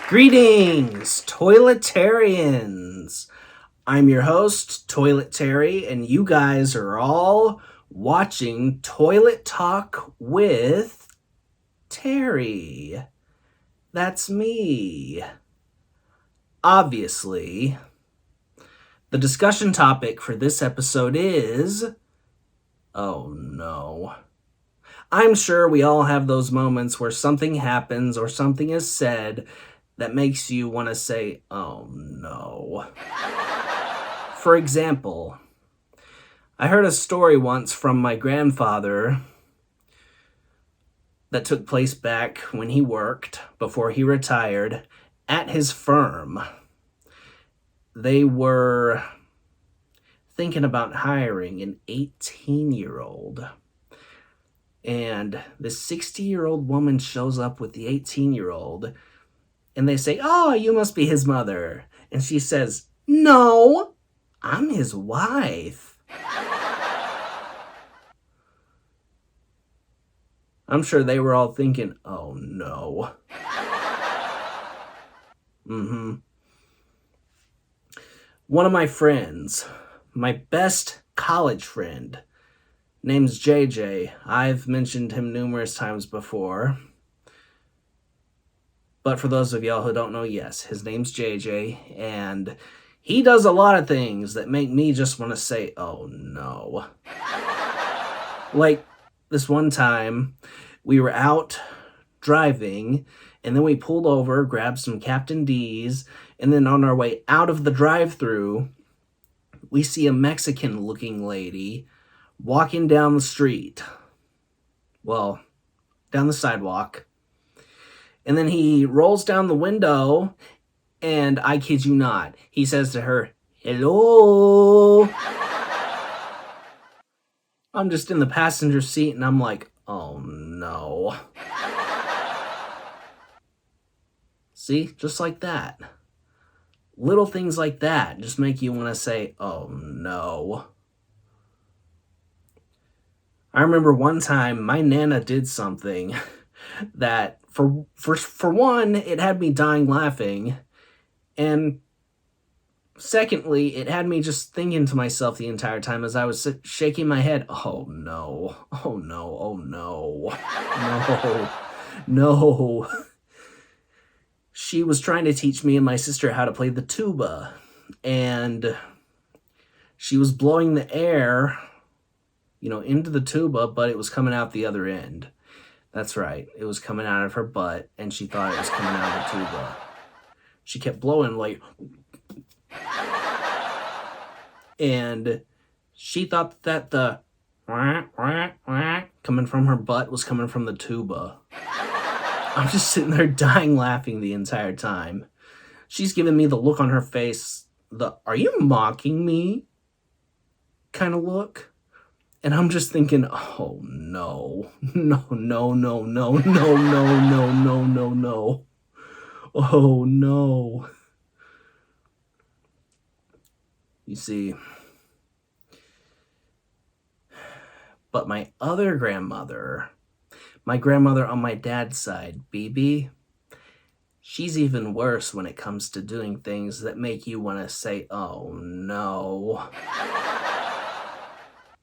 Greetings, Toiletarians! I'm your host, Toilet Terry, and you guys are all watching Toilet Talk with Terry. That's me. Obviously, the discussion topic for this episode is... oh no. I'm sure we all have those moments where something happens or something is said that makes you want to say, oh no. For example, I heard a story once from my grandfather that took place back when he worked, before he retired, at his firm. They were thinking about hiring an 18-year-old. And this 60-year-old woman shows up with the 18-year-old, and they say, oh, you must be his mother. And she says, no, I'm his wife. I'm sure they were all thinking, oh no. One of my friends, my best college friend, name's JJ. I've mentioned him numerous times before. But for those of y'all who don't know, yes, his name's JJ, and he does a lot of things that make me just want to say, oh no. Like, this one time, we were out driving, and then we pulled over, grabbed some Captain D's, and then on our way out of the drive-thru, we see a Mexican-looking lady walking down the street. Well, down the sidewalk. And then he rolls down the window, and I kid you not, he says to her, hello. I'm just in the passenger seat, and I'm like, oh no. See, just like that. Little things like that just make you want to say, oh no. I remember one time my Nana did something that, for one, it had me dying laughing, and secondly, it had me just thinking to myself the entire time as I was shaking my head, oh no, oh no, oh no, no. She was trying to teach me and my sister how to play the tuba, and she was blowing the air, into the tuba, but it was coming out the other end. That's right, it was coming out of her butt, and she thought it was coming out of the tuba. She kept blowing like... and she thought that the coming from her butt was coming from the tuba. I'm just sitting there dying laughing the entire time. She's giving me the look on her face, the "are you mocking me?" kind of look. And I'm just thinking, oh no, no, no, no, no, no, no, no, no, no, no. Oh no. You see, but my other grandmother, my grandmother on my dad's side, BB, she's even worse when it comes to doing things that make you want to say, oh no.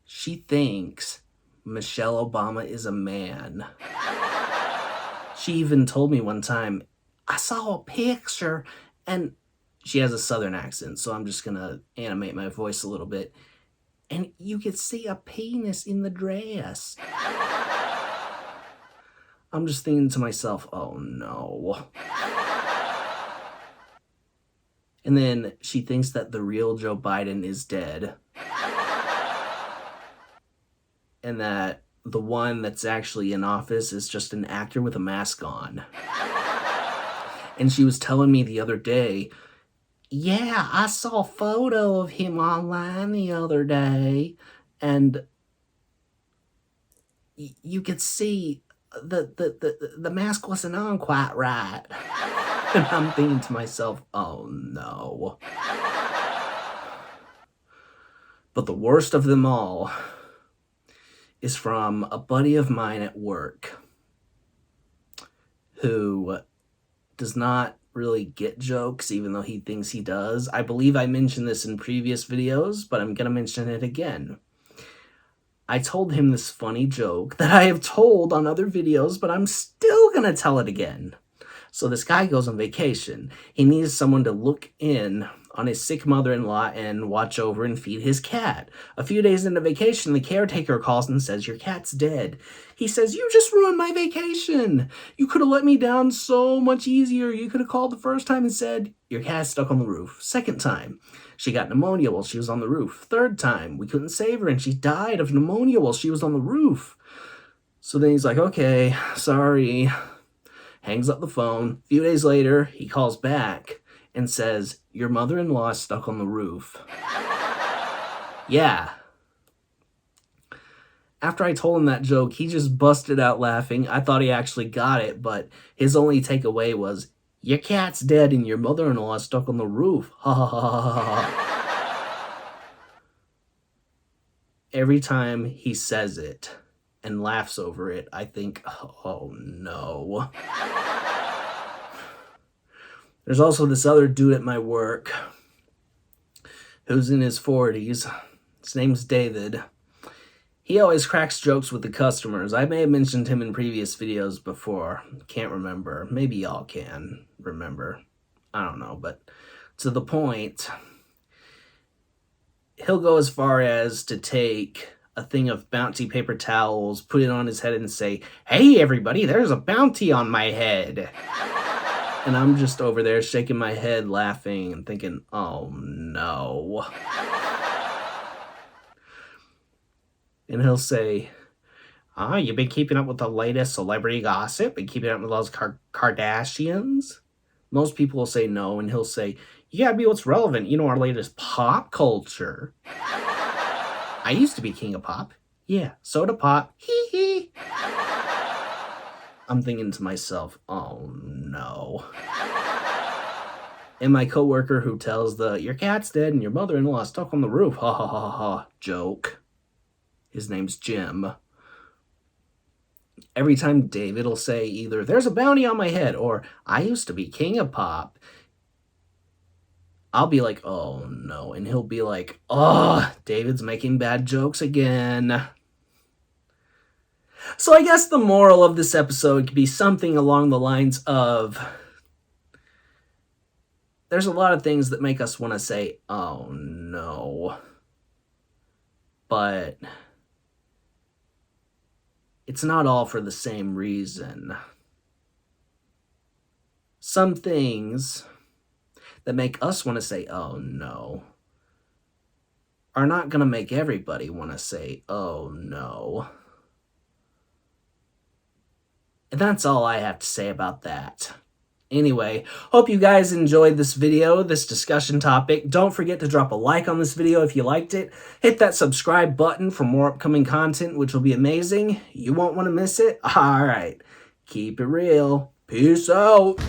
She thinks Michelle Obama is a man. She even told me one time, I saw a picture, and she has a southern accent, so I'm just going to animate my voice a little bit. And you could see a penis in the dress. I'm just thinking to myself, oh no. And then she thinks that the real Joe Biden is dead. And that the one that's actually in office is just an actor with a mask on. And she was telling me the other day, yeah, I saw a photo of him online the other day, and you could see the mask wasn't on quite right. And I'm thinking to myself, oh no. But the worst of them all is from a buddy of mine at work who does not really get jokes, even though he thinks he does. I believe I mentioned this in previous videos, but I'm going to mention it again. I told him this funny joke that I have told on other videos, but I'm still going to tell it again. So this guy goes on vacation. He needs someone to look in on his sick mother-in-law and watch over and feed his cat. A few days into vacation, the caretaker calls and says, "Your cat's dead." He says, "You just ruined my vacation. You could have let me down so much easier. You could have called the first time and said, 'Your cat's stuck on the roof.' Second time, she got pneumonia while she was on the roof. Third time, we couldn't save her and she died of pneumonia while she was on the roof." So then he's like, "Okay, sorry." Hangs up the phone. A few days later, he calls back and says, "Your mother-in-law is stuck on the roof." Yeah. After I told him that joke, he just busted out laughing. I thought he actually got it, but his only takeaway was, "Your cat's dead and your mother-in-law is stuck on the roof." Ha ha ha ha ha. Every time he says it and laughs over it, I think, oh no. There's also this other dude at my work who's in his 40s. His name's David. He always cracks jokes with the customers. I may have mentioned him in previous videos before. Can't remember. Maybe y'all can remember. I don't know, but to the point, he'll go as far as to take a thing of bounty paper towels, put it on his head and say, "Hey everybody, there's a bounty on my head." And I'm just over there shaking my head, laughing and thinking, oh no. And he'll say, "You've been keeping up with the latest celebrity gossip? Been keeping up with those Kardashians?" Most people will say no, and he'll say, "You gotta be what's relevant, our latest pop culture." "I used to be king of pop." "Yeah, soda pop. Hee hee." I'm thinking to myself, oh no. And my coworker who tells the "your cat's dead and your mother-in-law is stuck on the roof, ha ha ha ha" joke. His name's Jim. Every time David will say either "there's a bounty on my head" or "I used to be king of pop," I'll be like, oh no. And he'll be like, "Oh, David's making bad jokes again." So I guess the moral of this episode could be something along the lines of, there's a lot of things that make us want to say, oh no. But it's not all for the same reason. Some things that make us want to say, oh no, are not going to make everybody want to say, oh no. And that's all I have to say about that. Anyway, hope you guys enjoyed this video, this discussion topic. Don't forget to drop a like on this video if you liked it. Hit that subscribe button for more upcoming content, which will be amazing. You won't want to miss it. All right, keep it real. Peace out.